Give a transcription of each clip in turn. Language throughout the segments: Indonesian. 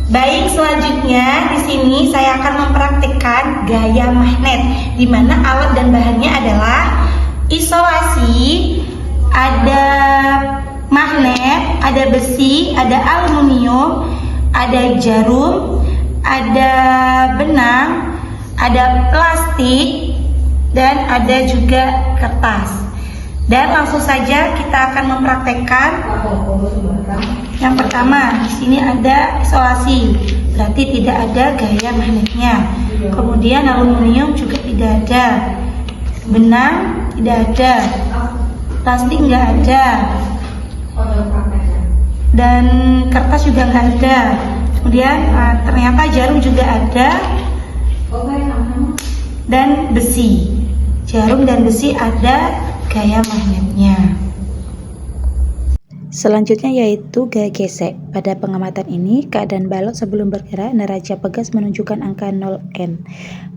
Baik, selanjutnya di sini saya akan mempraktikkan gaya magnet, di mana alat dan bahannya adalah isolasi, ada magnet, ada besi, ada aluminium, ada jarum, ada benang, ada plastik, dan ada juga kertas. Dan langsung saja kita akan mempraktekkan. Yang pertama, di sini ada isolasi, berarti tidak ada gaya magnetnya. Kemudian aluminium juga tidak ada, benang tidak ada, plastik nggak ada, dan kertas juga nggak ada. Kemudian ternyata jarum juga ada, dan besi. Jarum dan besi ada gaya magnetnya. Selanjutnya yaitu gaya gesek. Pada pengamatan ini, keadaan balok sebelum bergerak, neraca pegas menunjukkan angka 0N.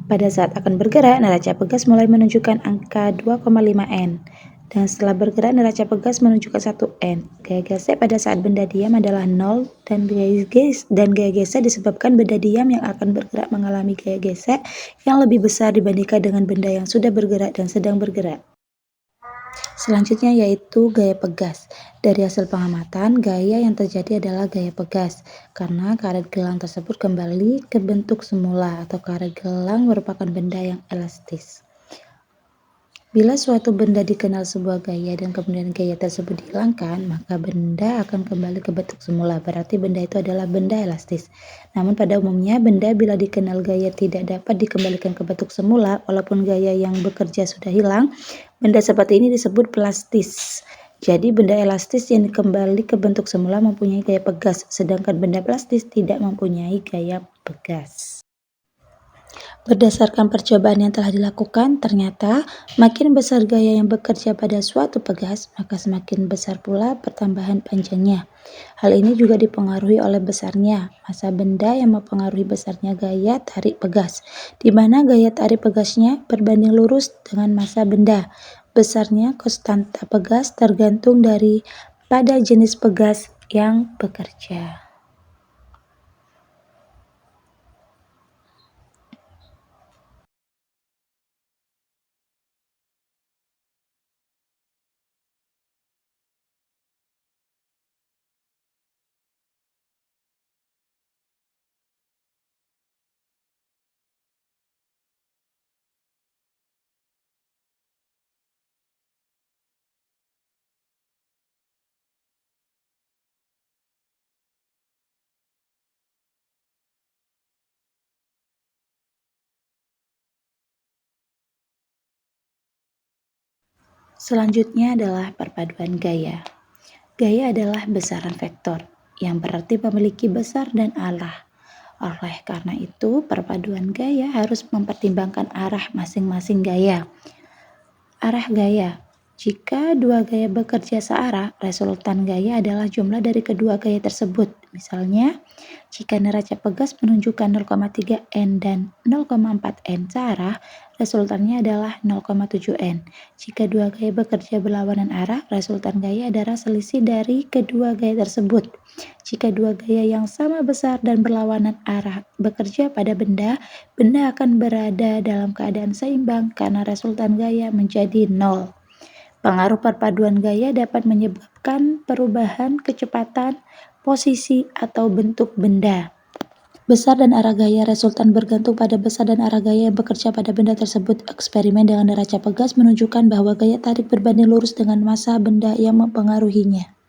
Pada saat akan bergerak, neraca pegas mulai menunjukkan angka 2,5N. Dan setelah bergerak, neraca pegas menunjukkan 1N. Gaya gesek pada saat benda diam adalah 0, dan gaya gesek disebabkan benda diam yang akan bergerak mengalami gaya gesek yang lebih besar dibandingkan dengan benda yang sudah bergerak dan sedang bergerak. Selanjutnya yaitu gaya pegas. Dari hasil pengamatan, gaya yang terjadi adalah gaya pegas, karena karet gelang tersebut kembali ke bentuk semula atau karet gelang merupakan benda yang elastis. Bila suatu benda dikenal sebuah gaya dan kemudian gaya tersebut dihilangkan, maka benda akan kembali ke bentuk semula, berarti benda itu adalah benda elastis. Namun pada umumnya, benda bila dikenal gaya tidak dapat dikembalikan ke bentuk semula, walaupun gaya yang bekerja sudah hilang, benda seperti ini disebut plastis. Jadi benda elastis yang kembali ke bentuk semula mempunyai gaya pegas, sedangkan benda plastis tidak mempunyai gaya pegas. Berdasarkan percobaan yang telah dilakukan, ternyata makin besar gaya yang bekerja pada suatu pegas, maka semakin besar pula pertambahan panjangnya. Hal ini juga dipengaruhi oleh besarnya massa benda yang mempengaruhi besarnya gaya tarik pegas, di mana gaya tarik pegasnya berbanding lurus dengan massa benda. Besarnya konstanta pegas tergantung pada jenis pegas yang bekerja. Selanjutnya adalah perpaduan gaya. Gaya adalah besaran vektor, yang berarti memiliki besar dan arah. Oleh karena itu, perpaduan gaya harus mempertimbangkan arah masing-masing gaya. Arah gaya. Jika dua gaya bekerja searah, resultan gaya adalah jumlah dari kedua gaya tersebut. Misalnya, jika neraca pegas menunjukkan 0,3N dan 0,4N searah, resultannya adalah 0,7N. Jika dua gaya bekerja berlawanan arah, resultan gaya adalah selisih dari kedua gaya tersebut. Jika dua gaya yang sama besar dan berlawanan arah bekerja pada benda, benda akan berada dalam keadaan seimbang karena resultan gaya menjadi 0. Pengaruh perpaduan gaya dapat menyebabkan perubahan kecepatan, posisi, atau bentuk benda. Besar dan arah gaya resultan bergantung pada besar dan arah gaya yang bekerja pada benda tersebut. Eksperimen dengan neraca pegas menunjukkan bahwa gaya tarik berbanding lurus dengan massa benda yang mempengaruhinya.